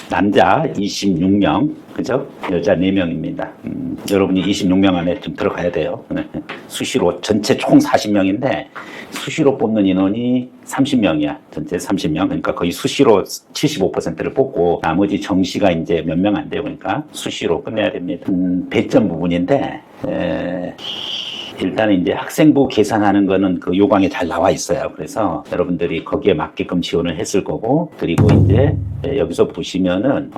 남자 26명, 그죠? 여자 4명입니다. 여러분이 26명 안에 좀 들어가야 돼요. 수시로 전체 총 40명인데 수시로 뽑는 인원이 30명이야. 전체 30명. 그러니까 거의 수시로 75%를 뽑고 나머지 정시가 이제 몇 명 안 돼요. 그러니까 수시로 끝내야 됩니다. 배점 부분인데 일단은 이제 학생부 계산하는 거는 그 요강에 잘 나와 있어요. 그래서 여러분들이 거기에 맞게끔 지원을 했을 거고, 그리고 이제 여기서 보시면은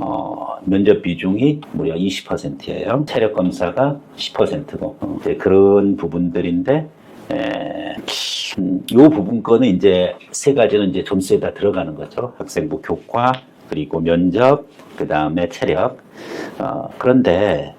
면접 비중이 무려 20%예요. 체력 검사가 10%고 이제 그런 부분들인데 요 부분 거는 이제 세 가지는 이제 점수에 다 들어가는 거죠. 학생부 교과, 그리고 면접, 그 다음에 체력. 그런데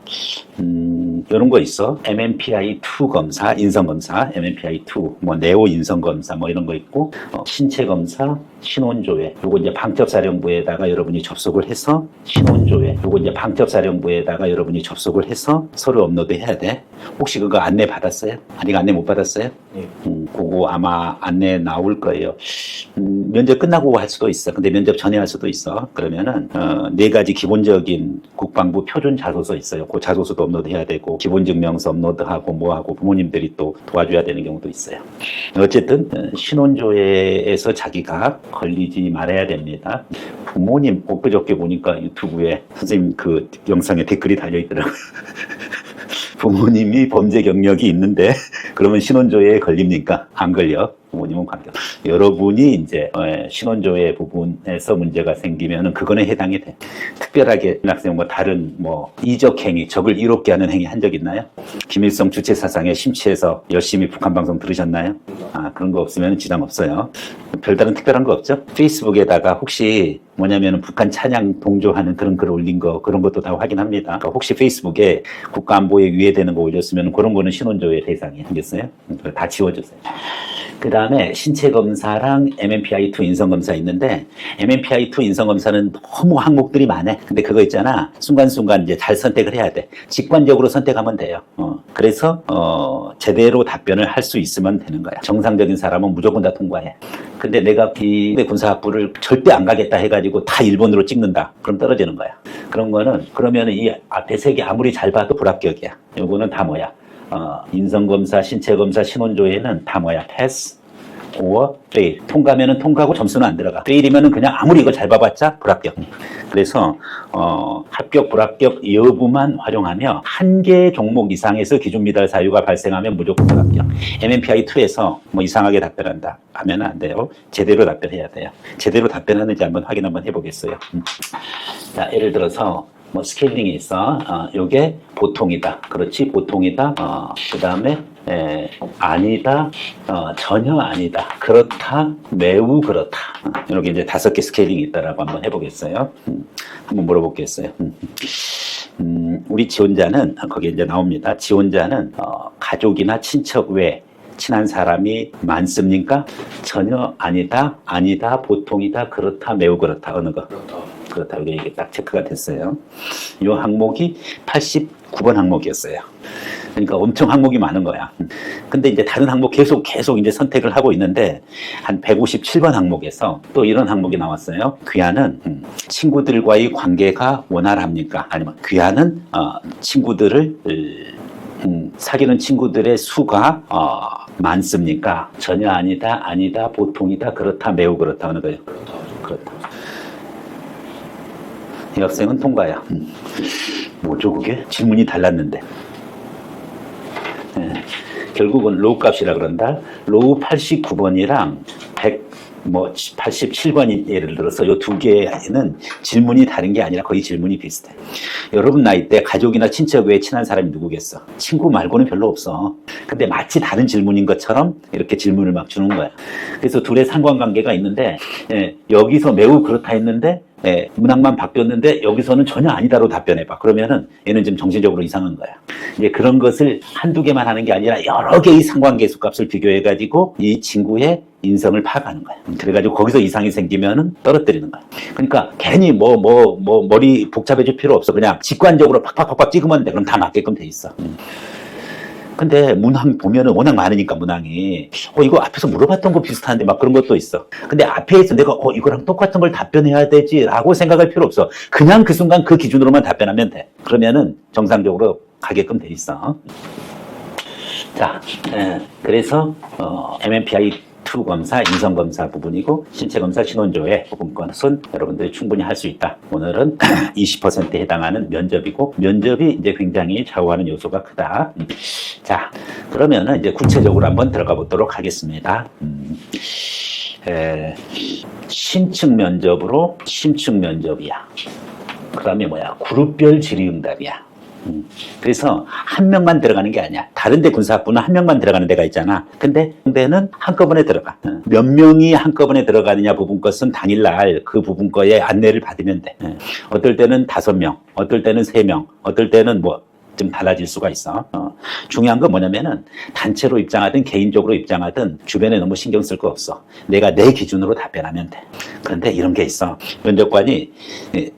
이런 거 있어. MMPI-2 검사, 인성검사, MMPI-2, 뭐 네오 인성검사 뭐 이런 거 있고, 신체검사, 신원조회. 요거 이제 방첩사령부에다가 여러분이 접속을 해서 신원조회. 요거 이제 방첩사령부에다가 여러분이 접속을 해서 서류 업로드 해야 돼. 혹시 그거 안내 받았어요? 아직 안내 못 받았어요? 네. 그거 아마 안내 나올 거예요. 면접 끝나고 할 수도 있어. 근데 면접 전에 할 수도 있어. 그러면은 네 가지 기본적인 국방부 표준 자소서 있어요. 그 자소서도 업로드 해야 되고, 기본증명서 업로드하고 뭐하고 부모님들이 또 도와줘야 되는 경우도 있어요. 어쨌든 신혼조회에서 자기가 걸리지 말아야 됩니다. 부모님, 엊그저께 보니까 유튜브에 선생님 그 영상에 댓글이 달려있더라고요. 부모님이 범죄 경력이 있는데 그러면 신혼조회에 걸립니까? 안 걸려. 부모님은 관계없어. 여러분이 이제 신원조회 부분에서 문제가 생기면은 그거는 해당이 돼. 특별하게 학생 뭐 다른 뭐 이적 행위, 적을 이롭게 하는 행위 한 적 있나요? 김일성 주체 사상에 심취해서 열심히 북한 방송 들으셨나요? 그런 거 없으면 지장 없어요. 별다른 특별한 거 없죠? 페이스북에다가 혹시 뭐냐면은 북한 찬양 동조하는 그런 글 올린 거, 그런 것도 다 확인합니다. 그러니까 혹시 페이스북에 국가안보에 위해되는 거 올렸으면 그런 거는 신원조회 대상이 생겼어요. 다 지워주세요. 그 다음에 신체검사랑 MMPI-2 인성검사 있는데, MMPI-2 인성검사는 너무 항목들이 많아. 근데 그거 있잖아. 순간순간 이제 잘 선택을 해야 돼. 직관적으로 선택하면 돼요. 그래서, 제대로 답변을 할 수 있으면 되는 거야. 정상적인 사람은 무조건 다 통과해. 근데 내가 이 군사학부를 절대 안 가겠다 해가지고 다 1번으로 찍는다. 그럼 떨어지는 거야. 그런 거는, 그러면은 이 앞에 세 개 아무리 잘 봐도 불합격이야. 요거는 다 뭐야? 인성검사, 신체검사, 신원조회는 다 뭐야? 패스, or fail. 통과면은 통과하고 점수는 안 들어가. fail이면은 그냥 아무리 이거 잘 봐봤자 불합격. 그래서 합격, 불합격 여부만 활용하며 한 개 종목 이상에서 기준 미달 사유가 발생하면 무조건 불합격. MMPI-2에서 뭐 이상하게 답변한다 하면 안 돼요. 제대로 답변해야 돼요. 제대로 답변하는지 한번 확인 한번 해보겠어요. 자, 예를 들어서 뭐 스케일링이 있어. 요게 보통이다. 그렇지, 보통이다. 그 다음에 아니다, 전혀 아니다, 그렇다, 매우 그렇다. 이렇게 이제 5개 스케일링이 있다라고 한번 해보겠어요. 한번 물어보겠어요. 우리 지원자는 거기에 이제 나옵니다. 지원자는 가족이나 친척 외 친한 사람이 많습니까? 전혀 아니다, 아니다, 보통이다, 그렇다, 매우 그렇다. 어느 거? 그렇다. 이게 딱 체크가 됐어요. 이 항목이 89번 항목이었어요. 그러니까 엄청 항목이 많은 거야. 근데 이제 다른 항목 계속 이제 선택을 하고 있는데, 한 157번 항목에서 또 이런 항목이 나왔어요. 귀하는 친구들과의 관계가 원활합니까? 아니면 귀하는 친구들을 사귀는 친구들의 수가 많습니까? 전혀 아니다, 아니다, 보통이다, 그렇다, 매우 그렇다. 어느 거예요? 그렇다. 이 학생은 통과야. 뭐죠 그게? 질문이 달랐는데. 결국은 로우 값이라 그런다. 로우 89번이랑 87번이 예를 들어서 이 두 개는 질문이 다른 게 아니라 거의 질문이 비슷해. 여러분 나이 때 가족이나 친척 외에 친한 사람이 누구겠어? 친구 말고는 별로 없어. 근데 마치 다른 질문인 것처럼 이렇게 질문을 막 주는 거야. 그래서 둘의 상관관계가 있는데, 여기서 매우 그렇다 했는데 문항만 바뀌었는데 여기서는 전혀 아니다로 답변해봐. 그러면은 얘는 좀 정신적으로 이상한 거야. 이제 그런 것을 한두 개만 하는 게 아니라 여러 개의 상관계수 값을 비교해가지고 이 친구의 인성을 파악하는 거야. 그래가지고 거기서 이상이 생기면은 떨어뜨리는 거야. 그러니까 괜히 머리 복잡해질 필요 없어. 그냥 직관적으로 팍팍팍팍 찍으면 돼. 그럼 다 맞게끔 돼 있어. 근데 문항 보면은 워낙 많으니까 문항이 이거 앞에서 물어봤던 거 비슷한데 막 그런 것도 있어. 근데 앞에 있어 내가 이거랑 똑같은 걸 답변해야 되지라고 생각할 필요 없어. 그냥 그 순간 그 기준으로만 답변하면 돼. 그러면은 정상적으로 가게끔 돼 있어. 자, 그래서 MMPI 2 검사, 인성 검사 부분이고 신체 검사 신원조회 부분 것은 여러분들이 충분히 할 수 있다. 오늘은 20%에 해당하는 면접이고 면접이 이제 굉장히 좌우하는 요소가 크다. 자, 그러면은 이제 구체적으로 한번 들어가 보도록 하겠습니다. 신층 면접으로 심층 면접이야. 그다음에 뭐야? 그룹별 질의응답이야. 그래서 한 명만 들어가는 게 아니야. 다른데 군사학부는 한 명만 들어가는 데가 있잖아. 근데 군대는 한꺼번에 들어가. 몇 명이 한꺼번에 들어가느냐 부분 것은 당일날 그 부분 거에 안내를 받으면 돼. 어떨 때는 5명, 어떨 때는 3명, 어떨 때는 뭐 좀 달라질 수가 있어. 중요한 건 뭐냐면은 단체로 입장하든 개인적으로 입장하든 주변에 너무 신경 쓸 거 없어. 내가 내 기준으로 답변하면 돼. 그런데 이런 게 있어. 면접관이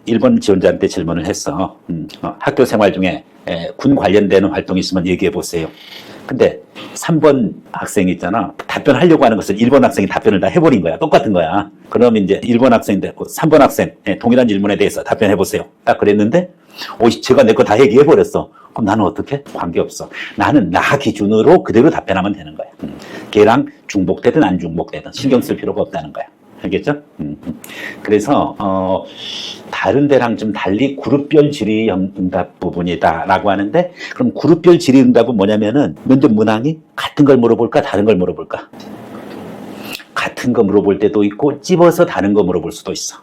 1번 지원자한테 질문을 했어. 학교 생활 중에 군 관련되는 활동이 있으면 얘기해 보세요. 근데 3번 학생이 있잖아. 답변하려고 하는 것을 1번 학생이 답변을 다 해버린 거야. 똑같은 거야. 그럼 이제 1번 학생인데 3번 학생 동일한 질문에 대해서 답변해 보세요. 딱 그랬는데 제가 내 거 다 얘기해 버렸어. 그럼 나는 어떻게? 관계없어. 나는 나 기준으로 그대로 답변하면 되는 거야. 걔랑 중복되든 안 중복되든 신경 쓸 필요가 없다는 거야. 알겠죠? 그래서 다른 데랑 좀 달리 그룹별 질의응답 부분이다라고 하는데 그럼 그룹별 질의응답은 뭐냐면은 면접 문항이 같은 걸 물어볼까 다른 걸 물어볼까? 같은 거 물어볼 때도 있고 찝어서 다른 거 물어볼 수도 있어.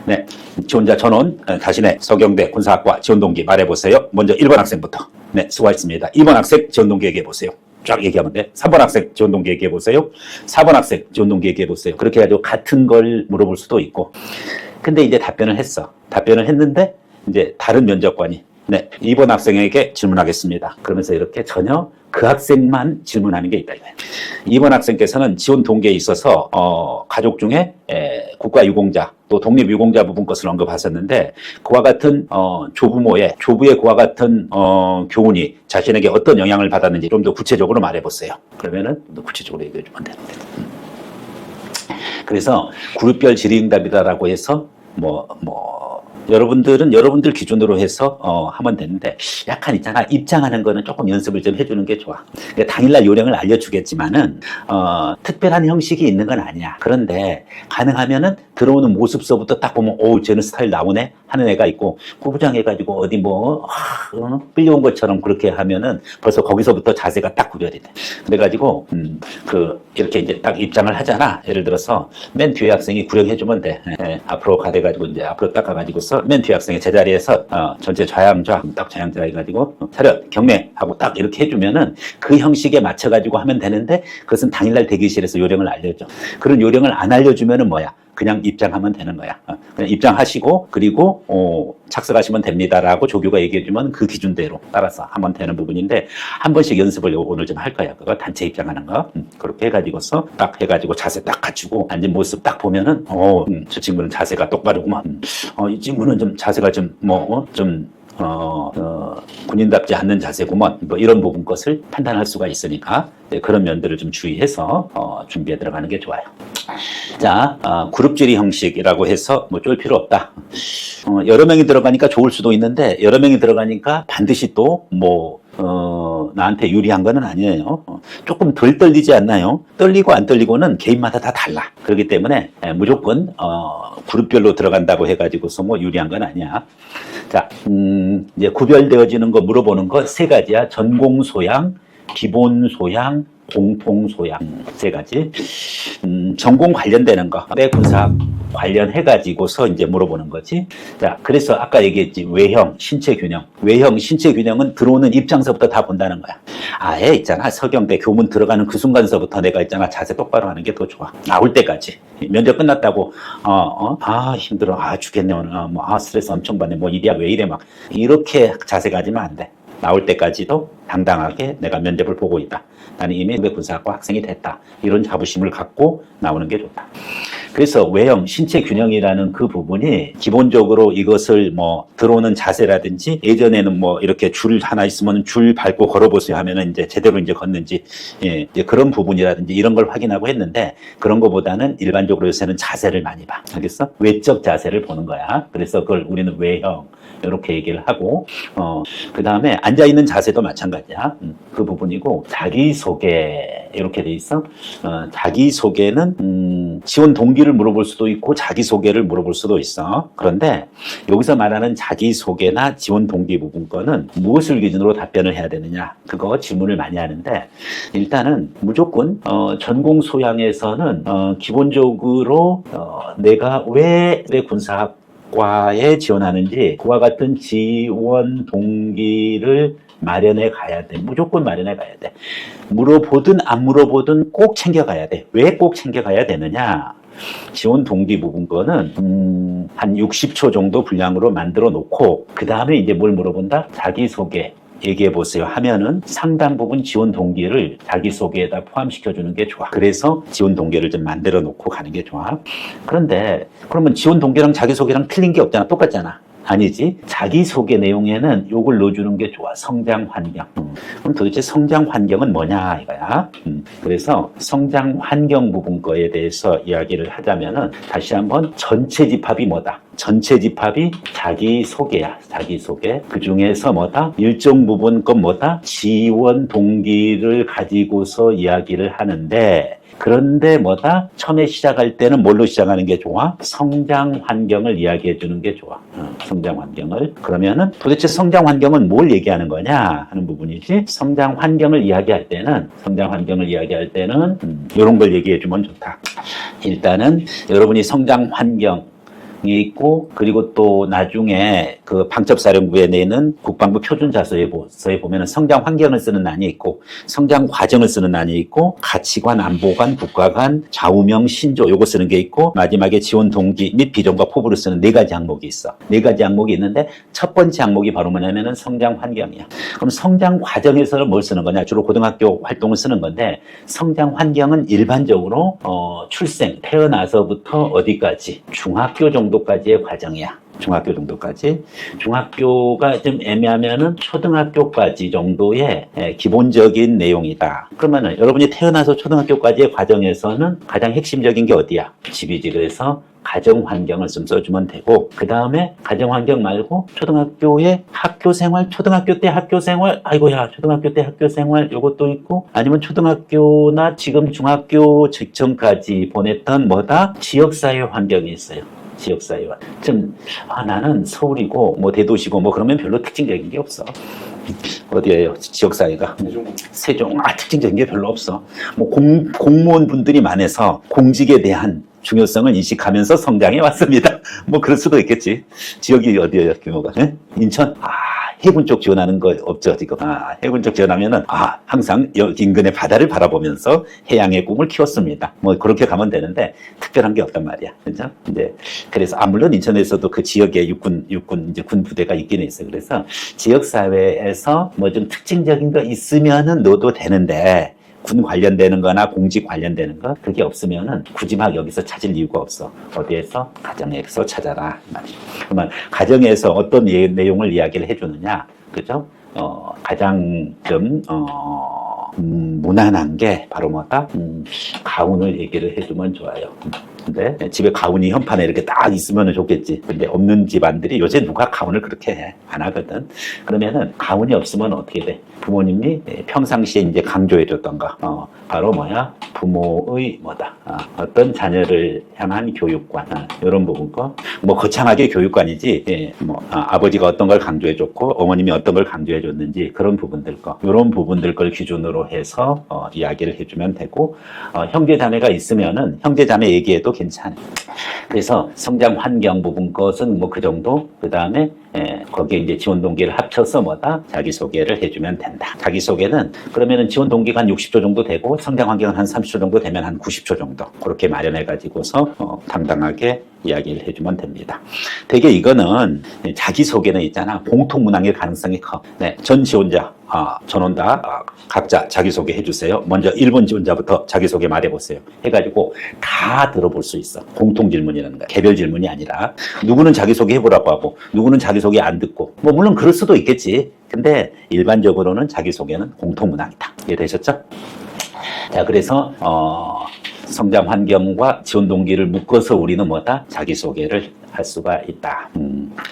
네, 지원자 전원 자신의 서경대 군사학과 지원 동기 말해보세요. 먼저 1번 학생부터. 네, 수고하셨습니다. 2번 학생 지원 동기 얘기해보세요. 쫙 얘기하면 돼. 3번 학생 지원 동기 얘기해보세요. 4번 학생 지원 동기 얘기해보세요. 그렇게 해가지고 같은 걸 물어볼 수도 있고. 근데 이제 답변을 했어. 답변을 했는데 이제 다른 면접관이 네, 2번 학생에게 질문하겠습니다. 그러면서 이렇게 전혀 그 학생만 질문하는 게 있다. 2번 학생께서는 지원 동기에 있어서 가족 중에 국가유공자 또 독립유공자 부분 것을 언급하셨는데 그와 같은 조부의 그와 같은 교훈이 자신에게 어떤 영향을 받았는지 좀 더 구체적으로 말해보세요. 그러면은 더 구체적으로 얘기해 주면 되는데. 그래서 그룹별 질의응답이다라고 해서 여러분들은 여러분들 기준으로 해서 하면 되는데 약간 있잖아. 입장하는 거는 조금 연습을 좀 해주는 게 좋아. 당일날 요령을 알려주겠지만은 특별한 형식이 있는 건 아니야. 그런데 가능하면은 들어오는 모습서부터 딱 보면 쟤는 스타일 나오네 하는 애가 있고 고부장해가지고 어디 끌려온 것처럼 그렇게 하면은 벌써 거기서부터 자세가 딱 구별이 돼. 그래가지고 이렇게 이제 딱 입장을 하잖아. 예를 들어서 맨 뒤에 학생이 구령해주면 돼. 앞으로 가돼가지고 이제 앞으로 딱 가가지고서 맨 뒤에 학생이 제자리에서 전체 좌양좌 딱 좌양좌 해가지고 차렷 경례 하고 딱 이렇게 해주면은 그 형식에 맞춰가지고 하면 되는데 그것은 당일날 대기실에서 요령을 알려줘. 그런 요령을 안 알려주면은 뭐야? 그냥 입장하면 되는 거야. 그냥 입장하시고 그리고 착석하시면 됩니다라고 조교가 얘기해주면 그 기준대로 따라서 하면 되는 부분인데 한 번씩 연습을 오늘 좀 할 거야. 그거 단체 입장하는 거 그렇게 해가지고서 딱 해가지고 자세 딱 갖추고 앉은 모습 딱 보면은 저 친구는 자세가 똑바르구만. 이 친구는 좀 자세가 군인답지 않는 자세구먼 이런 부분 것을 판단할 수가 있으니까 그런 면들을 좀 주의해서 준비해 들어가는 게 좋아요. 자, 그룹 질의 형식이라고 해서 쫄 필요 없다. 여러 명이 들어가니까 좋을 수도 있는데 여러 명이 들어가니까 반드시 또 나한테 유리한 거는 아니에요. 조금 덜 떨리지 않나요? 떨리고 안 떨리고는 개인마다 다 달라. 그렇기 때문에 무조건 그룹별로 들어간다고 해가지고서 유리한 건 아니야. 자, 이제 구별되어지는 거 물어보는 거 3가지야. 전공 소양, 기본 소양, 공통 소양 3가지. 전공 관련되는 거, 내 군사 관련해가지고서 이제 물어보는 거지. 자, 그래서 아까 얘기했지. 외형, 신체 균형. 외형, 신체 균형은 들어오는 입장서부터 다 본다는 거야. 아예 있잖아. 서경대 교문 들어가는 그 순간서부터 내가 있잖아. 자세 똑바로 하는 게 더 좋아. 나올 때까지. 면접 끝났다고, 힘들어. 죽겠네, 오늘. 스트레스 엄청 받네. 일이야, 왜 이래, 막. 이렇게 자세 가지면 안 돼. 나올 때까지도 당당하게 내가 면접을 보고 있다. 나는 이미 군사학과 학생이 됐다. 이런 자부심을 갖고 나오는 게 좋다. 그래서 외형, 신체 균형이라는 그 부분이 기본적으로 이것을 뭐 들어오는 자세라든지 예전에는 뭐 이렇게 줄 하나 있으면 줄 밟고 걸어보세요 하면은 이제 제대로 이제 걷는지 이제 그런 부분이라든지 이런 걸 확인하고 했는데 그런 거보다는 일반적으로 요새는 자세를 많이 봐. 알겠어? 외적 자세를 보는 거야. 그래서 그걸 우리는 외형 이렇게 얘기를 하고 그 다음에 앉아있는 자세도 마찬가지야. 그 부분이고 자기소개 이렇게 돼 있어. 자기소개는 지원 동기를 물어볼 수도 있고 자기소개를 물어볼 수도 있어. 그런데 여기서 말하는 자기소개나 지원 동기 부분 거는 무엇을 기준으로 답변을 해야 되느냐 그거 질문을 많이 하는데 일단은 무조건 전공 소양에서는 기본적으로 내가 왜 군사학과에 지원하는지 그와 같은 지원 동기를 마련해 가야 돼. 무조건 마련해 가야 돼. 물어보든 안 물어보든 꼭 챙겨가야 돼. 왜 꼭 챙겨가야 되느냐? 지원 동기 부분 거는 한 60초 정도 분량으로 만들어 놓고 그 다음에 이제 뭘 물어본다? 자기소개 얘기해 보세요 하면은 상당 부분 지원 동기를 자기소개에다 포함시켜 주는 게 좋아. 그래서 지원 동기를 좀 만들어 놓고 가는 게 좋아. 그런데 그러면 지원 동기랑 자기소개랑 틀린 게 없잖아. 똑같잖아. 아니지. 자기소개 내용에는 요걸 넣어주는 게 좋아. 성장 환경. 그럼 도대체 성장 환경은 뭐냐 이거야. 그래서 성장 환경 부분 거에 대해서 이야기를 하자면은 다시 한번 전체 집합이 뭐다. 전체 집합이 자기소개야. 자기소개. 그 중에서 뭐다? 일정 부분 건 뭐다? 지원 동기를 가지고서 이야기를 하는데 그런데 뭐다? 처음에 시작할 때는 뭘로 시작하는 게 좋아? 성장 환경을 이야기해 주는 게 좋아. 성장 환경을. 그러면은 도대체 성장 환경은 뭘 얘기하는 거냐 하는 부분이지. 성장 환경을 이야기할 때는 이런 걸 얘기해 주면 좋다. 일단은 여러분이 성장 환경 있고 그리고 또 나중에 그 방첩사령부에 내는 국방부 표준자서에 보면은 성장 환경을 쓰는 난이 있고 성장 과정을 쓰는 난이 있고 가치관, 안보관, 국가관, 좌우명, 신조 요거 쓰는 게 있고 마지막에 지원 동기 및 비전과 포부를 쓰는 4가지 항목이 있어. 4가지 항목이 있는데 첫 번째 항목이 바로 뭐냐면은 성장 환경이야. 그럼 성장 과정에서는 뭘 쓰는 거냐? 주로 고등학교 활동을 쓰는 건데 성장 환경은 일반적으로 출생, 태어나서부터 어디까지? 중학교 정도까지의 과정이야. 중학교 정도까지. 중학교가 좀 애매하면은 초등학교까지 정도의 기본적인 내용이다. 그러면은 여러분이 태어나서 초등학교까지의 과정에서는 가장 핵심적인 게 어디야? 집이지. 그래서 가정 환경을 좀 써주면 되고 그 다음에 가정 환경 말고 초등학교의 학교 생활, 초등학교 때 학교 생활, 아이고야 초등학교 때 학교 생활 요것도 있고 아니면 초등학교나 지금 중학교 직전까지 보냈던 뭐다? 지역사회 환경이 있어요. 지역사회와 좀 나는 서울이고 뭐 대도시고 뭐 그러면 별로 특징적인 게 없어. 어디에요? 지역사회가 세종. 특징적인 게 별로 없어. 뭐 공무원분들이 많아서 공직에 대한 중요성을 인식하면서 성장해 왔습니다. 뭐 그럴 수도 있겠지. 지역이 어디예요? 규모가? 네? 인천? 해군 쪽 지원하는 거 없죠, 지금. 해군 쪽 지원하면은, 항상 여기 인근의 바다를 바라보면서 해양의 꿈을 키웠습니다. 뭐, 그렇게 가면 되는데, 특별한 게 없단 말이야. 그죠? 이제, 그래서, 물론 인천에서도 그 지역에 이제 군 부대가 있긴 있어요. 그래서, 지역사회에서 뭐 좀 특징적인 거 있으면은 넣어도 되는데, 군 관련되는 거나 공직 관련되는 거 그게 없으면은 굳이 막 여기서 찾을 이유가 없어. 어디에서? 가정에서 찾아라. 그러면 가정에서 어떤 내용을 이야기를 해주느냐. 그죠? 가장 좀 무난한 게 바로 뭐다? 가훈을 얘기를 해주면 좋아요. 근데 집에 가훈이 현판에 이렇게 딱 있으면 좋겠지. 근데 없는 집안들이 요새 누가 가훈을 그렇게 해? 안 하거든. 그러면은 가훈이 없으면 어떻게 돼? 부모님이 평상시에 이제 강조해줬던 거. 바로 뭐야? 부모의 뭐다? 어떤 자녀를 향한 교육관. 이런 부분 거. 뭐 거창하게 교육관이지. 아버지가 어떤 걸 강조해줬고 어머님이 어떤 걸 강조해줬는지 그런 부분들 거. 이런 부분들 걸 기준으로 해서 이야기를 해주면 되고 형제 자매가 있으면은 형제 자매 얘기해도 괜찮아. 그래서 성장 환경 부분 것은 뭐 그 정도. 그 다음에 거기에 이제 지원 동기를 합쳐서 뭐다? 자기소개를 해주면 된다. 자기소개는 그러면은 지원 동기가 한 60초 정도 되고 성장 환경은 한 30초 정도 되면 한 90초 정도. 그렇게 마련해가지고서 당당하게 이야기를 해주면 됩니다. 되게 이거는 자기소개는 있잖아. 공통 문항일 가능성이 커. 전 지원자. 전원 다 각자 자기소개 해주세요. 먼저 1번 지원자부터 자기소개 말해보세요. 해가지고 다 들어볼 수 있어. 공통 질문이라는 거야. 개별 질문이 아니라 누구는 자기소개 해보라고 하고 누구는 자기소개 안 듣고 뭐 물론 그럴 수도 있겠지. 근데 일반적으로는 자기소개는 공통문항이다. 이해되셨죠? 자, 그래서 성장 환경과 지원 동기를 묶어서 우리는 뭐다? 자기소개를 할 수가 있다.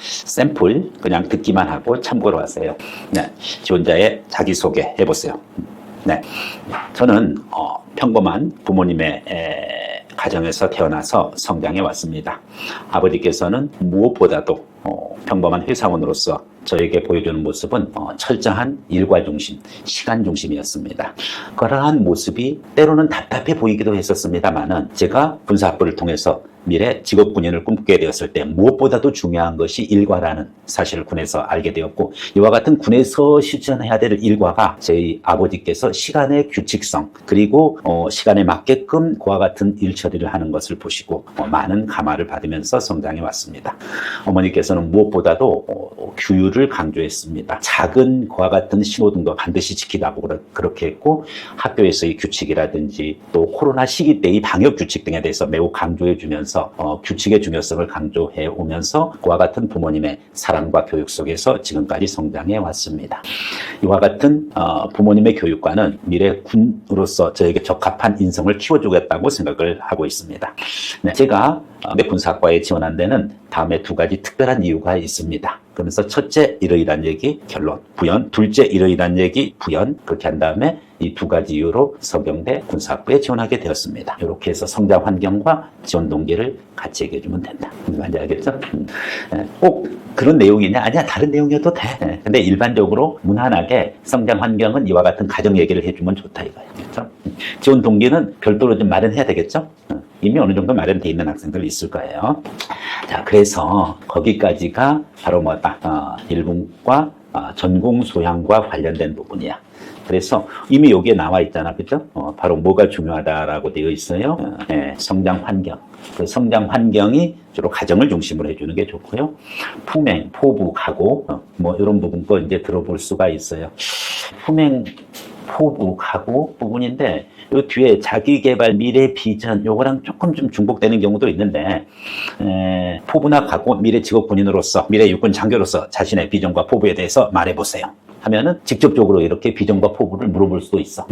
샘플 그냥 듣기만 하고 참고로 하세요. 네, 지원자의 자기소개 해보세요. 네, 저는 평범한 부모님의 가정에서 태어나서 성장해 왔습니다. 아버지께서는 무엇보다도 평범한 회사원으로서 저에게 보여주는 모습은 철저한 일과 중심, 시간 중심이었습니다. 그러한 모습이 때로는 답답해 보이기도 했었습니다만은 제가 군사학부를 통해서 미래 직업군인을 꿈꾸게 되었을 때 무엇보다도 중요한 것이 일과라는 사실을 군에서 알게 되었고 이와 같은 군에서 실천해야 될 일과가 저희 아버지께서 시간의 규칙성 그리고 시간에 맞게끔 그와 같은 일 처리를 하는 것을 보시고 많은 감화를 받으면서 성장해 왔습니다. 어머니께서는 무엇보다도 규율을 강조했습니다. 작은 그와 같은 신호등도 반드시 지키라고 그렇게 했고 학교에서의 규칙이라든지 또 코로나 시기 때의 방역 규칙 등에 대해서 매우 강조해 주면서 규칙의 중요성을 강조해 오면서 그와 같은 부모님의 사랑과 교육 속에서 지금까지 성장해 왔습니다. 이와 같은 부모님의 교육과는 미래 군으로서 저에게 적합한 인성을 키워주겠다고 생각을 하고 있습니다. 네, 제가 군사학과에 지원한 데는 다음에 두 가지 특별한 이유가 있습니다. 그러면서 첫째 이러이러한 얘기 결론 부연, 둘째 이러이러한 얘기 부연 그렇게 한 다음에 이 두 가지 이유로 서경대 군사학부에 지원하게 되었습니다. 이렇게 해서 성장 환경과 지원 동기를 같이 얘기해 주면 된다. 뭔지 알겠죠? 꼭 그런 내용이냐? 아니야, 다른 내용이어도 돼. 근데 일반적으로 무난하게 성장 환경은 이와 같은 가정 얘기를 해주면 좋다 이거예요. 그렇죠? 지원 동기는 별도로 좀 마련해야 되겠죠? 이미 어느 정도 마련되어 있는 학생들 있을 거예요. 자, 그래서 거기까지가 바로 뭐다? 일군과 전공 소양과 관련된 부분이야. 그래서 이미 여기에 나와 있잖아, 그죠? 바로 뭐가 중요하다라고 되어 있어요. 성장 환경. 그 성장 환경이 주로 가정을 중심으로 해주는 게 좋고요. 품행, 포부, 각오, 뭐 이런 부분 거 이제 들어볼 수가 있어요. 품행, 포부, 각오 부분인데 요 뒤에 자기개발, 미래 비전 요거랑 조금 좀 중복되는 경우도 있는데 포부나 각오, 미래 직업군인으로서, 미래 육군 장교로서 자신의 비전과 포부에 대해서 말해보세요. 하면은 직접적으로 이렇게 비전과 포부를 물어볼 수도 있어.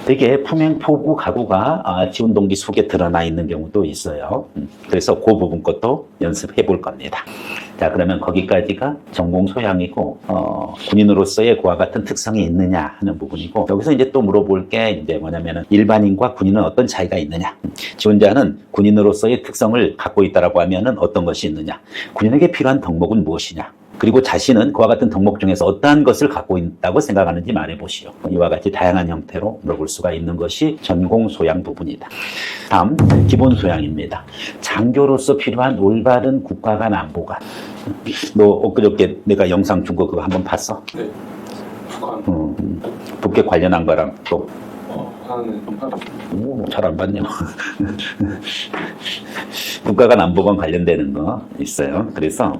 되게 품행, 포부, 각오가 지원 동기 속에 드러나 있는 경우도 있어요. 그래서 그 부분 것도 연습해 볼 겁니다. 자, 그러면 거기까지가 전공 소양이고 군인으로서의 그와 같은 특성이 있느냐 하는 부분이고 여기서 이제 또 물어볼 게 이제 뭐냐면은 일반인과 군인은 어떤 차이가 있느냐. 지원자는 군인으로서의 특성을 갖고 있다라고 하면은 어떤 것이 있느냐. 군인에게 필요한 덕목은 무엇이냐. 그리고 자신은 그와 같은 덕목 중에서 어떠한 것을 갖고 있다고 생각하는지 말해보시오. 이와 같이 다양한 형태로 물어볼 수가 있는 것이 전공 소양 부분이다. 다음 기본 소양입니다. 장교로서 필요한 올바른 국가 간 안보관. 너 엊그저께 내가 영상 준 거 그거 한번 봤어? 네. 북핵 관련한 거랑 또 잘 안 봤네요. 국가 간 안보관 관련되는 거 있어요. 그래서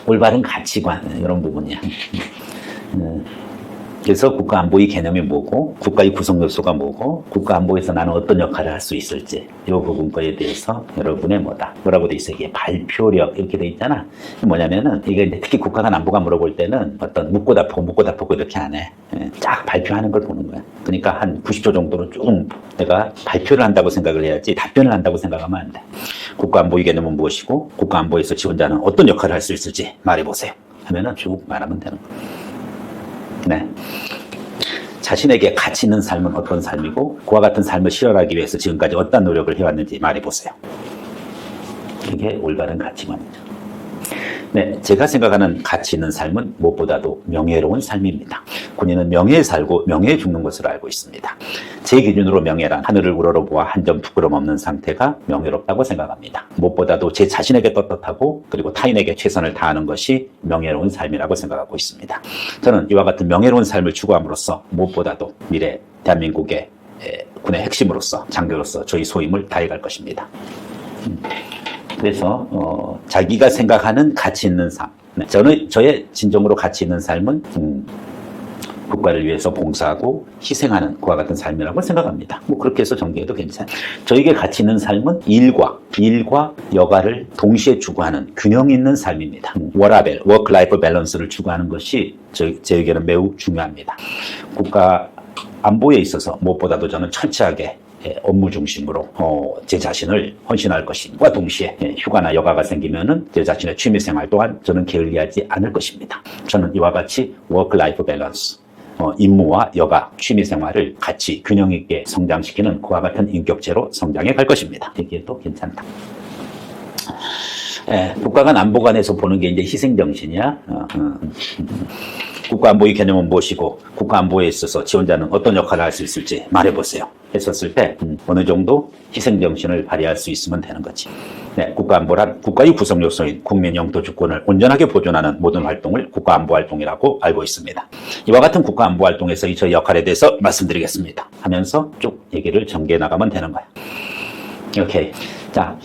올바른 가치관 이런 부분이야. 그래서 국가 안보의 개념이 뭐고 국가의 구성 요소가 뭐고 국가 안보에서 나는 어떤 역할을 할 수 있을지 이 부분 거에 대해서 여러분의 뭐라고 돼 있어. 이게 발표력 이렇게 돼 있잖아. 뭐냐면은 이게 이제 특히 국가 간 안보가 물어볼 때는 어떤 묻고 답고 이렇게 안 해. 쫙 발표하는 걸 보는 거야. 그러니까 한 90초 정도로 쭉 내가 발표를 한다고 생각을 해야지 답변을 한다고 생각하면 안 돼. 국가 안보의 개념은 무엇이고 국가 안보에서 지원자는 어떤 역할을 할 수 있을지 말해보세요. 하면은 쭉 말하면 되는 거야. 네. 자신에게 가치 있는 삶은 어떤 삶이고 그와 같은 삶을 실현하기 위해서 지금까지 어떤 노력을 해왔는지 말해보세요. 이게 올바른 가치관이죠. 네, 제가 생각하는 가치 있는 삶은 무엇보다도 명예로운 삶입니다. 군인은 명예에 살고 명예에 죽는 것으로 알고 있습니다. 제 기준으로 명예란 하늘을 우러러보아 한 점 부끄럼 없는 상태가 명예롭다고 생각합니다. 무엇보다도 제 자신에게 떳떳하고 그리고 타인에게 최선을 다하는 것이 명예로운 삶이라고 생각하고 있습니다. 저는 이와 같은 명예로운 삶을 추구함으로써 무엇보다도 미래 대한민국의 군의 핵심으로서 장교로서 저희 소임을 다해갈 것입니다. 그래서 자기가 생각하는 가치 있는 삶. 네, 저의 진정으로 가치 있는 삶은 국가를 위해서 봉사하고 희생하는 그와 같은 삶이라고 생각합니다. 뭐 그렇게 해서 전개해도 괜찮아요. 저에게 가치 있는 삶은 일과 여가를 동시에 추구하는 균형 있는 삶입니다. 워라밸, 워크-라이프 밸런스를 추구하는 것이 저에게는 매우 중요합니다. 국가 안보에 있어서 무엇보다도 저는 철저하게 업무 중심으로 제 자신을 헌신할 것임과 동시에 휴가나 여가가 생기면은 제 자신의 취미생활 또한 저는 게을리하지 않을 것입니다. 저는 이와 같이 워크-라이프 밸런스, 임무와 여가, 취미생활을 같이 균형 있게 성장시키는 그와 같은 인격체로 성장해 갈 것입니다. 이게 또 괜찮다. 국가 간 안보 관에서 보는 게 이제 희생정신이야. 국가안보의 개념은 무엇이고 국가안보에 있어서 지원자는 어떤 역할을 할 수 있을지 말해보세요. 했었을 때 어느 정도 희생정신을 발휘할 수 있으면 되는 거지. 네, 국가안보란 국가의 구성 요소인 국민 영토 주권을 온전하게 보존하는 모든 활동을 국가안보활동이라고 알고 있습니다. 이와 같은 국가안보활동에서 저희 역할에 대해서 말씀드리겠습니다. 하면서 쭉 얘기를 전개해 나가면 되는 거야. 오케이. 자,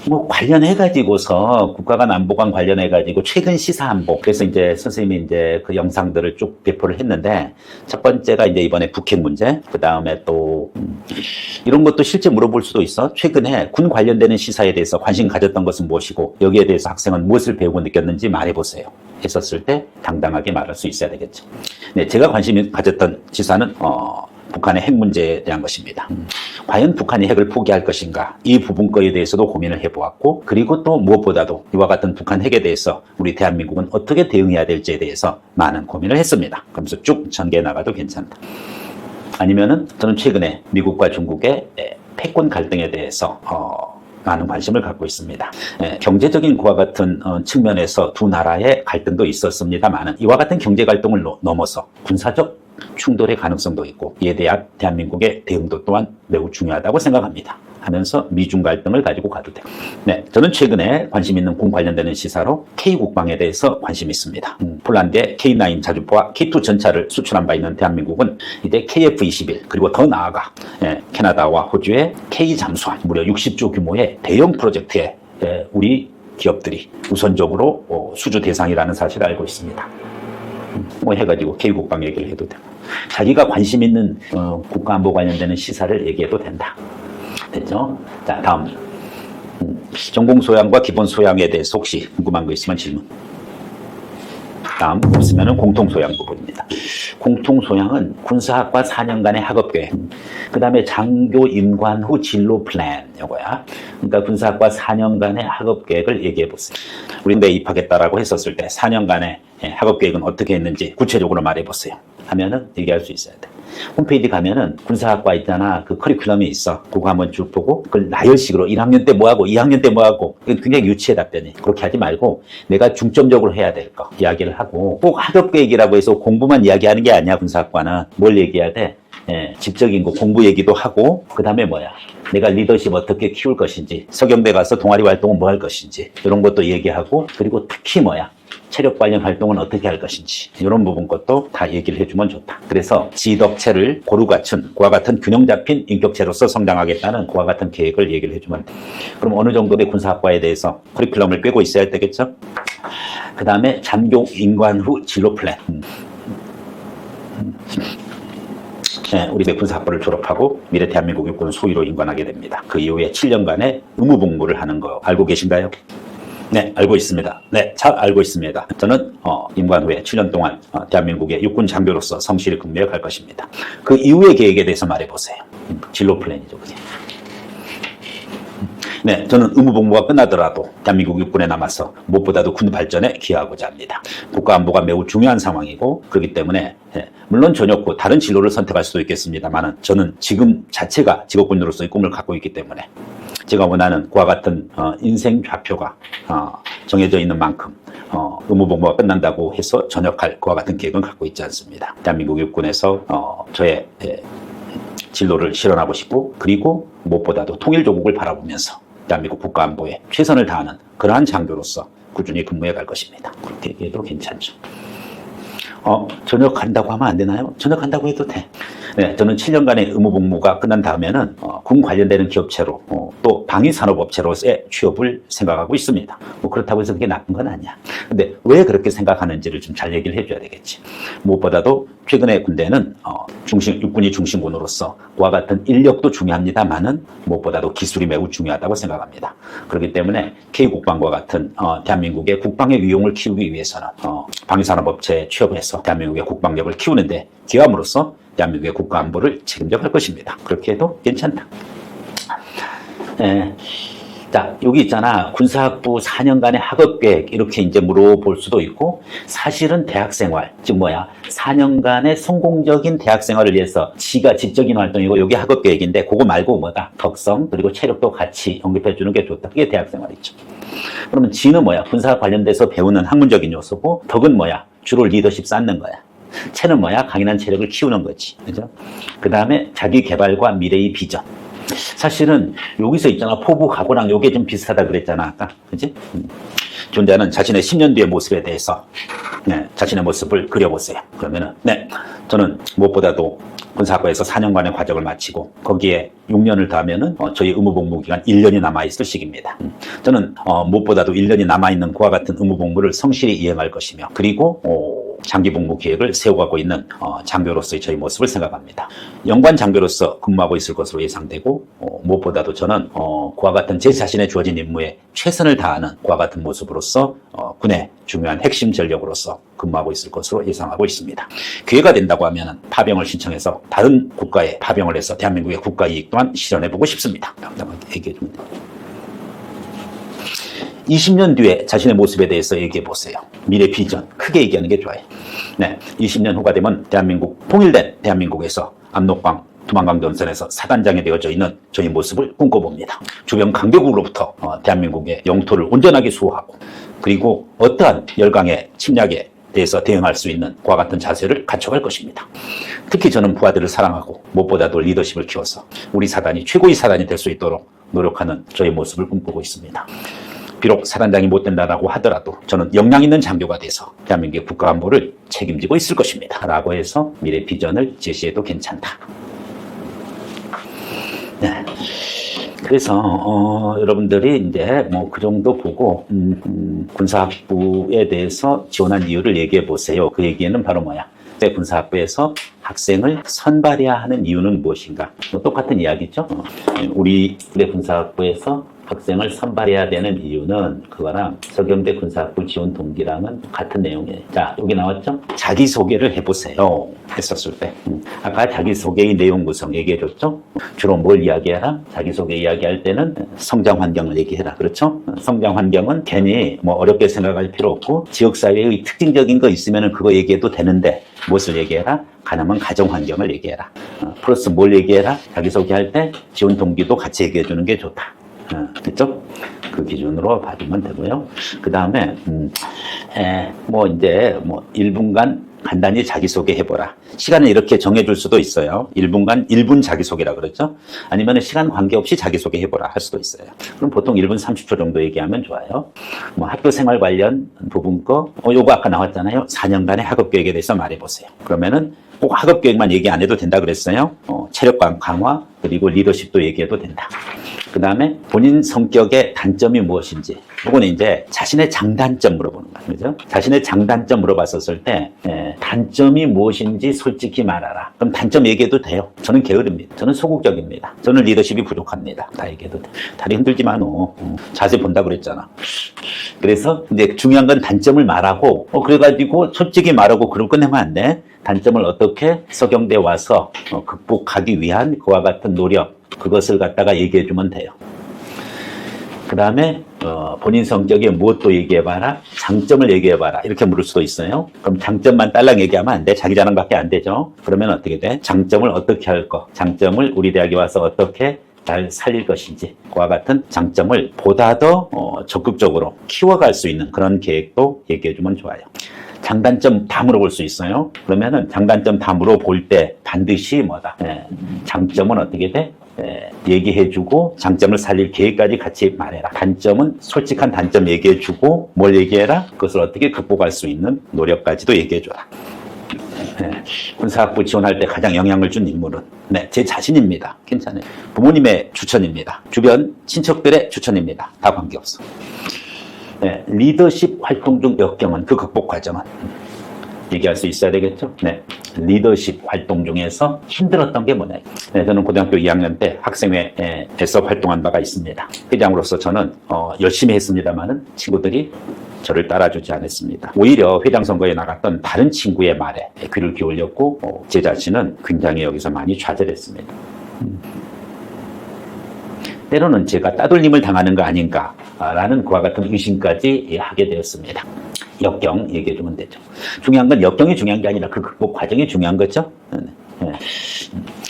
뭐 관련해가지고서 국가 간 안보관 관련해가지고 최근 시사 안보. 그래서 이제 선생님이 이제 그 영상들을 쭉 배포를 했는데 첫 번째가 이제 이번에 북핵 문제. 그 다음에 또 이런 것도 실제 물어볼 수도 있어. 최근에 군 관련되는 시사에 대해서 관심 가졌던 것은 무엇이고 여기에 대해서 학생은 무엇을 배우고 느꼈는지 말해보세요. 했었을 때 당당하게 말할 수 있어야 되겠죠. 네, 제가 관심이 가졌던 시사는 북한의 핵 문제에 대한 것입니다. 과연 북한이 핵을 포기할 것인가? 이 부분 거에 대해서도 고민을 해보았고 그리고 또 무엇보다도 이와 같은 북한 핵에 대해서 우리 대한민국은 어떻게 대응해야 될지에 대해서 많은 고민을 했습니다. 그러면서 쭉 전개해 나가도 괜찮다. 아니면은 저는 최근에 미국과 중국의 패권 갈등에 대해서 많은 관심을 갖고 있습니다. 경제적인 그와 같은 측면에서 두 나라의 갈등도 있었습니다만 이와 같은 경제 갈등을 넘어서 군사적 충돌의 가능성도 있고 이에 대한 대한민국의 대응도 또한 매우 중요하다고 생각합니다. 하면서 미중 갈등을 가지고 가도 돼요. 네, 저는 최근에 관심 있는 군 관련되는 시사로 K-국방에 대해서 관심이 있습니다. 폴란드의 K9 자주포와 K2 전차를 수출한 바 있는 대한민국은 이제 KF-21 그리고 더 나아가 캐나다와 호주의 K-잠수함 무려 60조 규모의 대형 프로젝트에 우리 기업들이 우선적으로 수주 대상이라는 사실을 알고 있습니다. 뭐 해가지고 K-국방 얘기를 해도 되고 자기가 관심 있는 국가안보 관련되는 시사를 얘기해도 된다. 됐죠? 자, 다음 전공 소양과 기본 소양에 대해서 혹시 궁금한 거 있으면 질문. 다음 없으면 공통 소양 부분입니다. 공통 소양은 군사학과 4년간의 학업계획, 그 다음에 장교 임관 후 진로 플랜 이거야. 그러니까 군사학과 4년간의 학업계획을 얘기해 보세요. 우리 내 입학했다라고 했었을 때 4년간의 학업계획은 어떻게 했는지 구체적으로 말해 보세요. 하면은 얘기할 수 있어야 돼. 홈페이지 가면은 군사학과 있잖아. 그 커리큘럼이 있어. 그거 한번 쭉 보고 그걸 나열식으로 1학년 때 뭐하고 2학년 때 뭐하고 굉장히 유치해 답변이. 그렇게 하지 말고 내가 중점적으로 해야 될 거 이야기를 하고 꼭 학업계획이라고 해서 공부만 이야기하는 게 아니야. 군사학과는 뭘 얘기해야 돼? 집적인 거 공부 얘기도 하고 그 다음에 뭐야? 내가 리더십 어떻게 키울 것인지 서경대 가서 동아리 활동은 뭐 할 것인지 이런 것도 얘기하고 그리고 특히 뭐야? 체력 관련 활동은 어떻게 할 것인지 이런 부분 것도 다 얘기를 해주면 좋다. 그래서 지덕체를 고루 갖춘 그와 같은 균형 잡힌 인격체로서 성장하겠다는 그와 같은 계획을 얘기를 해주면 돼. 그럼 어느 정도의 군사학과에 대해서 커리큘럼을 꿰고 있어야 되겠죠? 그 다음에 장교 임관 후 진로 플랜. 네, 우리 군사학부를 졸업하고 미래 대한민국 육군 소위로 임관하게 됩니다. 그 이후에 7년간의 의무복무를 하는 거 알고 계신가요? 네, 알고 있습니다. 네, 잘 알고 있습니다. 저는 임관 후에 7년 동안 대한민국의 육군 장교로서 성실히 근무해 갈 것입니다. 그 이후의 계획에 대해서 말해보세요. 진로 플랜이죠, 그게. 네, 저는 의무복무가 끝나더라도 대한민국 육군에 남아서 무엇보다도 군 발전에 기여하고자 합니다. 국가안보가 매우 중요한 상황이고 그렇기 때문에 물론 전역 후 다른 진로를 선택할 수도 있겠습니다만 저는 지금 자체가 직업군으로서의 꿈을 갖고 있기 때문에 제가 원하는 그와 같은 인생 좌표가 정해져 있는 만큼 의무복무가 끝난다고 해서 전역할 그와 같은 계획은 갖고 있지 않습니다. 대한민국 육군에서 저의 진로를 실현하고 싶고 그리고 무엇보다도 통일조국을 바라보면서 대한민국 국가안보에 최선을 다하는 그러한 장교로서 꾸준히 근무해 갈 것입니다. 그렇게 얘기해도 괜찮죠. 전역한다고 하면 안 되나요? 전역한다고 해도 돼. 네, 저는 7년간의 의무복무가 끝난 다음에는 군 관련되는 기업체로 또 방위산업업체로서의 취업을 생각하고 있습니다. 뭐 그렇다고 해서 그게 나쁜 건 아니야. 근데 왜 그렇게 생각하는지를 좀 잘 얘기를 해줘야 되겠지. 무엇보다도 최근에 군대는 육군이 중심군으로서 그와 같은 인력도 중요합니다만은 무엇보다도 기술이 매우 중요하다고 생각합니다. 그렇기 때문에 K국방과 같은 대한민국의 국방의 위용을 키우기 위해서는 방위산업업체에 취업해서 대한민국의 국방력을 키우는데 기함으로써 대한민국의 국가안보를 책임져 갈 것입니다. 그렇게 해도 괜찮다. 자, 여기 있잖아. 군사학부 4년간의 학업계획 이렇게 이제 물어볼 수도 있고 사실은 대학생활, 즉 4년간의 성공적인 대학생활을 위해서 지가 지적인 활동이고 여기 학업계획인데 그거 말고 덕성 그리고 체력도 같이 언급해 주는 게 좋다. 그게 대학생활이죠. 그러면 지는 군사학 관련돼서 배우는 학문적인 요소고 덕은 주로 리더십 쌓는 거야. 체는 강인한 체력을 키우는 거지. 그죠? 그 다음에 자기 개발과 미래의 비전. 사실은 여기서 있잖아. 포부 각오랑 요게 좀 비슷하다 그랬잖아. 아까. 그지? 존재하는 자신의 10년 뒤의 모습에 대해서 자신의 모습을 그려보세요. 그러면은 저는 무엇보다도 군사학과에서 4년간의 과정을 마치고 거기에 6년을 더하면은 저희 의무복무 기간 1년이 남아있을 시기입니다. 저는 무엇보다도 1년이 남아있는 그와 같은 의무복무를 성실히 이행할 것이며 그리고 장기복무 계획을 세워가고 있는 장교로서의 저희 모습을 생각합니다. 연관 장교로서 근무하고 있을 것으로 예상되고 무엇보다도 저는 그와 같은 제 자신의 주어진 임무에 최선을 다하는 그와 같은 모습으로서 군의 중요한 핵심 전력으로서 근무하고 있을 것으로 예상하고 있습니다. 기회가 된다고 하면 파병을 신청해서 다른 국가에 파병을 해서 대한민국의 국가 이익 또한 실현해보고 싶습니다. 당당하게 얘기해 줍니다. 20년 뒤에 자신의 모습에 대해서 얘기해 보세요. 미래 비전 크게 얘기하는 게 좋아요. 20년 후가 되면 대한민국 통일된 대한민국에서 압록강 두만강 전선에서 사단장이 되어져 있는 저희 모습을 꿈꿔봅니다. 주변 강대국으로부터 대한민국의 영토를 온전하게 수호하고 그리고 어떠한 열강의 침략에 대해서 대응할 수 있는 그와 같은 자세를 갖춰갈 것입니다. 특히 저는 부하들을 사랑하고 무엇보다도 리더십을 키워서 우리 사단이 최고의 사단이 될 수 있도록 노력하는 저희 모습을 꿈꾸고 있습니다. 비록 사단장이 못 된다라고 하더라도 저는 역량 있는 장교가 돼서 대한민국의 국가안보를 책임지고 있을 것입니다. 라고 해서 미래 비전을 제시해도 괜찮다. 그래서 여러분들이 이제 그 정도 보고 군사학부에 대해서 지원한 이유를 얘기해 보세요. 그 얘기는 바로 군사학부에서 학생을 선발해야 하는 이유는 무엇인가? 똑같은 이야기죠. 우리 군사학부에서 학생을 선발해야 되는 이유는 그거랑 서경대 군사학부 지원 동기랑은 같은 내용이에요. 자, 여기 나왔죠? 자기소개를 해보세요. 했었을 때. 아까 자기소개의 내용 구성 얘기해줬죠? 주로 뭘 이야기해라? 자기소개 이야기할 때는 성장 환경을 얘기해라. 그렇죠? 성장 환경은 괜히 어렵게 생각할 필요 없고 지역사회의 특징적인 거 있으면 그거 얘기해도 되는데 무엇을 얘기해라? 가능한 가정 환경을 얘기해라. 플러스 뭘 얘기해라? 자기소개할 때 지원 동기도 같이 얘기해주는 게 좋다. 그죠? 그 기준으로 봐주면 되고요. 그 다음에, 이제 1분간 간단히 자기소개 해보라. 시간을 이렇게 정해줄 수도 있어요. 1분간 1분 자기소개라 그러죠? 아니면 시간 관계없이 자기소개 해보라 할 수도 있어요. 그럼 보통 1분 30초 정도 얘기하면 좋아요. 학교 생활 관련 부분 요거 아까 나왔잖아요. 4년간의 학업 계획에 대해서 말해보세요. 그러면은 꼭 학업 계획만 얘기 안 해도 된다 그랬어요. 체력 강화, 그리고 리더십도 얘기해도 된다. 그 다음에 본인 성격의 단점이 무엇인지, 이거는 이제 자신의 장단점 물어보는 거예요. 그죠? 자신의 장단점 물어봤었을 때, 단점이 무엇인지 솔직히 말하라. 그럼 단점 얘기해도 돼요. 저는 게으릅니다. 저는 소극적입니다. 저는 리더십이 부족합니다. 다 얘기해도 돼. 다리 흔들지 마, 너. 자세 본다 그랬잖아. 그래서 이제 중요한 건 단점을 말하고, 그래가지고 솔직히 말하고 그러고 끝내면 안 돼. 단점을 어떻게 서경대 와서 극복하기 위한 그와 같은 노력, 그것을 갖다가 얘기해주면 돼요. 그 다음에 본인 성격에 무엇도 얘기해봐라, 장점을 얘기해봐라 이렇게 물을 수도 있어요. 그럼 장점만 딸랑 얘기하면 안 돼. 자기 자랑밖에 안 되죠. 그러면 어떻게 돼? 장점을 어떻게 할 거, 장점을 우리 대학에 와서 어떻게 잘 살릴 것인지, 그와 같은 장점을 보다 더 적극적으로 키워갈 수 있는 그런 계획도 얘기해주면 좋아요. 장단점 다 물어볼 수 있어요. 그러면은 장단점 다 물어볼 때 반드시 장점은 어떻게 돼? 얘기해주고 장점을 살릴 계획까지 같이 말해라. 단점은 솔직한 단점 얘기해주고 뭘 얘기해라? 그것을 어떻게 극복할 수 있는 노력까지도 얘기해줘라. 네. 군사학부 지원할 때 가장 영향을 준 인물은 네, 제 자신입니다. 괜찮아요. 부모님의 추천입니다. 주변 친척들의 추천입니다. 다 관계없어. 네, 리더십 활동 중 역경은 그 극복 과정은 얘기할 수 있어야 되겠죠. 네, 리더십 활동 중에서 힘들었던 게 뭐냐. 네, 저는 고등학교 2학년 때 학생회에서 활동한 바가 있습니다. 회장으로서 저는 열심히 했습니다만은 친구들이 저를 따라주지 않았습니다. 오히려 회장 선거에 나갔던 다른 친구의 말에 귀를 기울였고 제 자신은 굉장히 여기서 많이 좌절했습니다. 때로는 제가 따돌림을 당하는 거 아닌가라는 그와 같은 의심까지 하게 되었습니다. 역경 얘기해주면 되죠. 중요한 건 역경이 중요한 게 아니라 그 극복 과정이 중요한 거죠.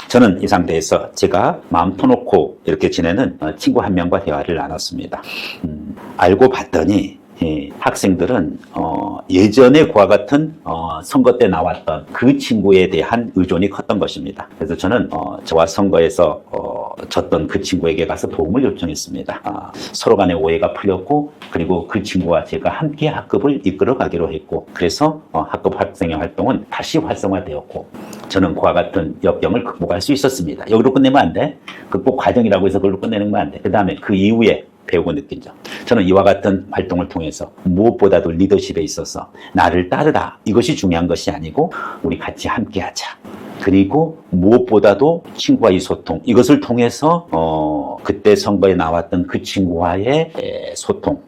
저는 이 상태에서 제가 마음 터놓고 이렇게 지내는 친구 한 명과 대화를 나눴습니다. 알고 봤더니 학생들은 예전에 그와 같은 선거 때 나왔던 그 친구에 대한 의존이 컸던 것입니다. 그래서 저는 저와 선거에서 졌던 그 친구에게 가서 도움을 요청했습니다. 서로 간의 오해가 풀렸고 그리고 그 친구와 제가 함께 학급을 이끌어 가기로 했고 그래서 학급 학생회 활동은 다시 활성화되었고 저는 그와 같은 역경을 극복할 수 있었습니다. 여기로 끝내면 안 돼. 극복 과정이라고 해서 그걸로 끝내는 건 안 돼. 그 다음에 그 이후에 배우고 느낀 점. 저는 이와 같은 활동을 통해서 무엇보다도 리더십에 있어서 나를 따르라. 이것이 중요한 것이 아니고 우리 같이 함께 하자. 그리고 무엇보다도 친구와의 소통. 이것을 통해서 그때 선거에 나왔던 그 친구와의 소통.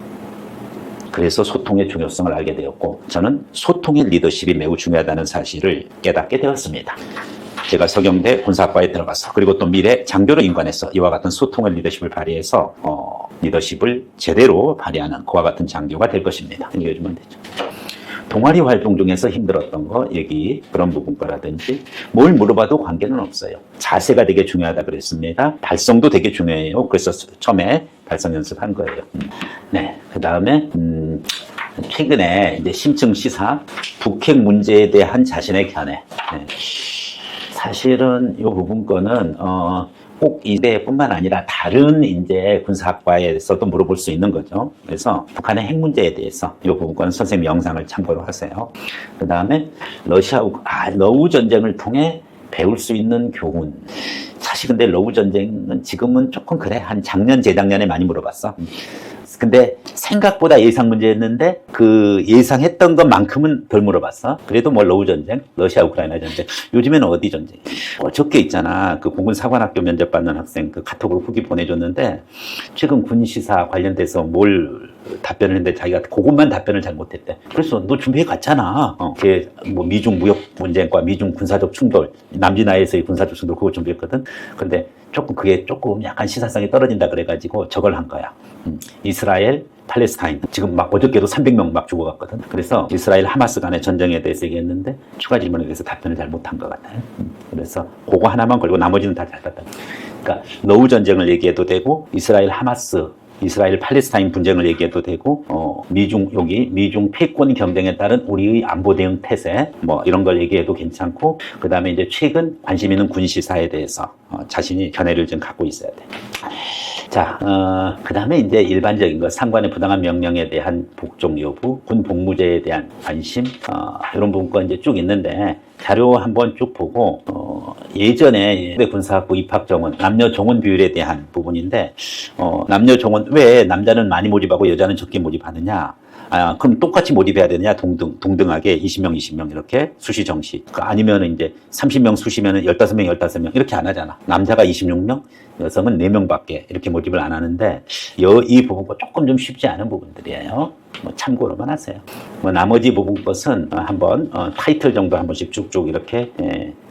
그래서 소통의 중요성을 알게 되었고 저는 소통의 리더십이 매우 중요하다는 사실을 깨닫게 되었습니다. 제가 서경대 군사학과에 들어가서 그리고 또 미래 장교로 인관해서 이와 같은 소통의 리더십을 발휘해서 리더십을 제대로 발휘하는 그와 같은 장교가 될 것입니다. 얘기해주면 되죠. 동아리 활동 중에서 힘들었던 거 얘기 그런 부분 거라든지 뭘 물어봐도 관계는 없어요. 자세가 되게 중요하다 그랬습니다. 발성도 되게 중요해요. 그래서 처음에 발성 연습한 거예요. 네, 그 다음에 최근에 이제 심층 시사 북핵 문제에 대한 자신의 견해. 네. 사실은 이 부분 거는 꼭 이대뿐만 아니라 다른 이제 군사학과에서도 물어볼 수 있는 거죠. 그래서 북한의 핵 문제에 대해서 이 부분 거는 선생님 영상을 참고로 하세요. 그 다음에 러우 전쟁을 통해 배울 수 있는 교훈. 사실 근데 러우 전쟁은 지금은 조금 그래. 한 작년 재작년에 많이 물어봤어. 근데 생각보다 예상 문제였는데 그 예상했던 것만큼은 덜 물어봤어. 그래도 뭐 러우 전쟁, 러시아 우크라이나 전쟁. 요즘에는 어디 전쟁? 어저께 있잖아. 그 공군 사관학교 면접 받는 학생 그 카톡으로 후기 보내줬는데 최근 군시사 관련돼서 뭘 답변을 했는데 자기가 그것만 답변을 잘 못했대. 그래서 너 준비해 갔잖아. 그게 뭐 미중 무역 분쟁과 미중 군사적 충돌, 남진아에서의 군사적 충돌 그거 준비했거든. 근데 그게 조금 약간 시사성이 떨어진다 그래가지고 저걸 한 거야. 이스라엘, 팔레스타인. 지금 막 어저께도 300명 막 죽어갔거든. 그래서 이스라엘 하마스 간의 전쟁에 대해서 얘기했는데 추가 질문에 대해서 답변을 잘 못한 것 같아요. 그래서 그거 하나만 걸고 나머지는 다 잘 답변. 그러니까 러우 전쟁을 얘기해도 되고 이스라엘 하마스 이스라엘 팔레스타인 분쟁을 얘기해도 되고 미중 패권 경쟁에 따른 우리의 안보 대응 태세 뭐 이런 걸 얘기해도 괜찮고 그다음에 이제 최근 관심 있는 군 시사에 대해서 자신이 견해를 좀 갖고 있어야 돼. 자, 그다음에 이제 일반적인 거 상관의 부당한 명령에 대한 복종 여부, 군 복무제에 대한 관심 이런 부분과 이제 쭉 있는데 자료 한번 쭉 보고 예전에 군사학부 입학 정원, 남녀 정원 비율에 대한 부분인데 남녀 정원 왜 남자는 많이 모집하고 여자는 적게 모집하느냐? 그럼 똑같이 모집해야 되느냐? 동등하게 20명, 20명 이렇게 수시 정시. 아니면 이제 30명 수시면은 15명, 15명 이렇게 안 하잖아. 남자가 26명, 여성은 4명밖에 이렇게 모집을 안 하는데 이 부분과 조금 좀 쉽지 않은 부분들이에요. 뭐 참고로만 하세요. 뭐 나머지 부분 것은 한번 타이틀 정도 한 번씩 쭉쭉 이렇게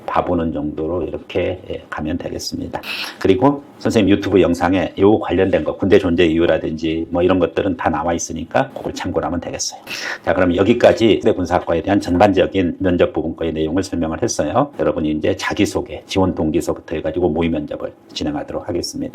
봐보는 정도로 이렇게 가면 되겠습니다. 그리고 선생님 유튜브 영상에 요 관련된 거 군대 존재 이유라든지 뭐 이런 것들은 다 나와 있으니까 그걸 참고를 하면 되겠어요. 자, 그럼 여기까지 군대 군사학과에 대한 전반적인 면접 부분과의 내용을 설명을 했어요. 여러분이 이제 자기소개, 지원 동기서부터 해가지고 모의 면접을 진행하도록 하겠습니다.